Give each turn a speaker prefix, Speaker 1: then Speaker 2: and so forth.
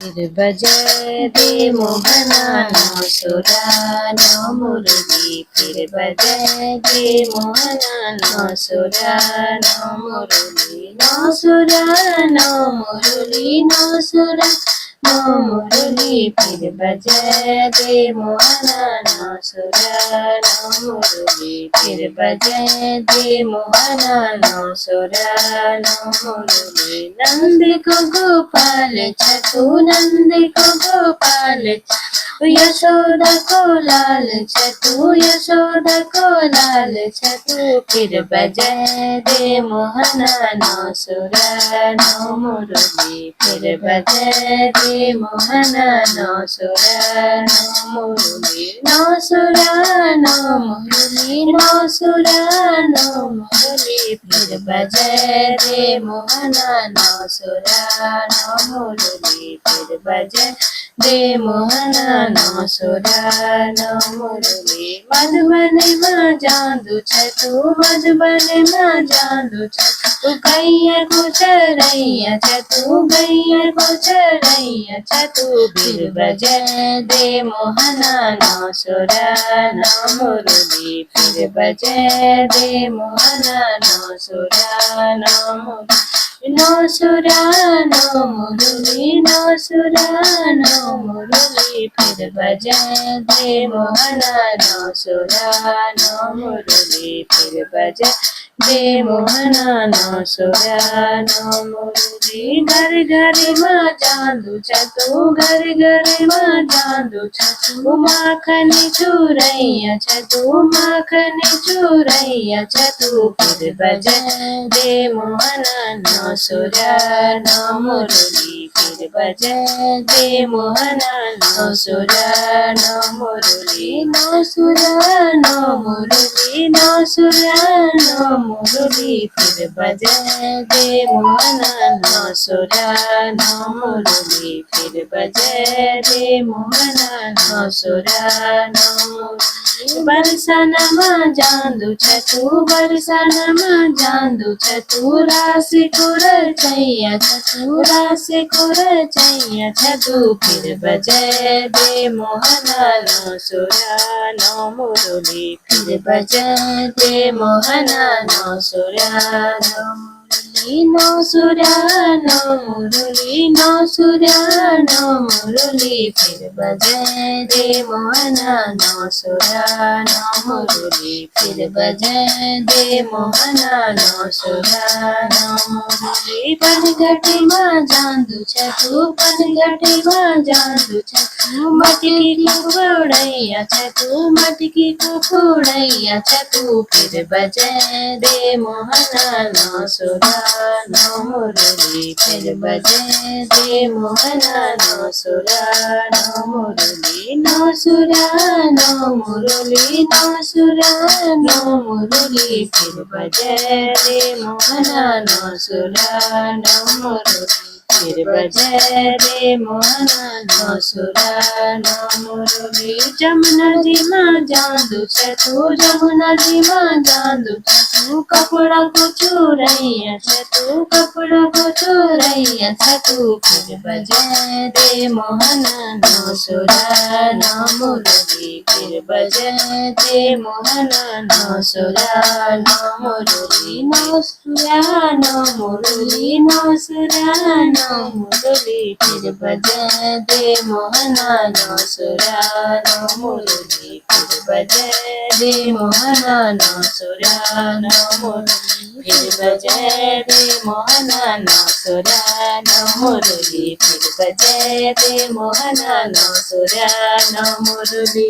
Speaker 1: फिर बजे दे मोहना नो सुरा नो मुरली। फिर बजे दे मोहना नो सुरा नो मुरली। नो सुरा नो मुरली नो सुरा नो मुरली। फिर बजे दे मोहना नो सुरा नो मुरली। फिर बजे दे मोहना नो सुरा नो मुरली। नंद को गोपाल छतु नंद को गोपाल छतु यशोदा को लाल छतु यशोदा को लाल छतु। फिर बजे दे मोहना नो सुरा नो मुरली। फिर बजे दे मोहना नो सुरा नो मुरली। नो सुरा नो मुरली नो सुरा नो मुरली। फिर बजे दे मोहना नो सुरा नो मुरली। फिर बजे दे मोहना नो सुरा नो मुरली। मधुबनी माँ जादू छतु मधुबनी माँ जादू छतु गैया को चरैया छतु गैया को चरैया छतु। फिर बजे दे मोहना नो सुरा नो मुरली। फिर बजे दे मोहना नो सुरा नो मुरली। नो सुरा नो मुरली नो सुरा नो मुरली। फिर बजे दे मोहना नो सुरा नो मुरली। फिर बजे दे मोहना नो सुरा नो मुरली। घर घर माँ जादू छतु घर घर माँ जादू छतु माखन चूरैया छतु माखन चूरैया छतु। फिर बजे दे मोहना नो सुरा नो मुरली। फिर बजे दे मोहना नो सुरा नो मुरली। नो सुरा नो मुरली नो सुरा नो मुरली। फिर बजे दे मोहना नो सुरा नो मुरली। फिर बजे दे मोहना नो सुरा नो मुरली। बरसन माँ जादू छतु बरसन माँ जादू छतु रास कुर छैया छतु रास कुर छैया छतु। फिर बजे दे मोहना नो सुरा नो मुरली। फिर बजे दे मोहना नो सुरा नो मुरली। नो सुरा नो मुरली नो सुरा नो मुरली। फिर बजे दे मोहना नो सुरा नो मुरली। फिर बजे दे मोहना नो सुरा नो मुरली। पनघटी माँ जादू छतु पनघटी माँ जादू छतु मटकी को फोड़ैया छतु मटकी को फोड़ैया छतु। फिर बजे दे मोहना नो सुरा नो मुरली। फिर बजे दे मोहना नो सुरा नो मुरली। नो सुरा नो मुरली नो सुरा नो मुरली। फिर बजे दे मोहना नो सुरा नो मुरली। फिर बजे दे मोहना नो सुरा नो मुरली। जमुना जी माँ जादू छतु जमुना जी माँ जादू छतु कपड़ा को चूरैया छतु कपड़ा को चूरैया छतु। फिर बजे दे मोहना नो सुरा नो मुरली। फिर बजे दे मोहना नो सुरा नो मुरली। नो सुरा नो मुरली नो सुरा नो मुरली। फिर बजे दे मोहना नो सुरा नो मुरली। फिर बजे दे मोहना नो सुरा नो मुरली। फिर बजे दे मोहना नो सुरा नो मुरली। फिर बजे दे मोहना नो सुरा नो मुरली।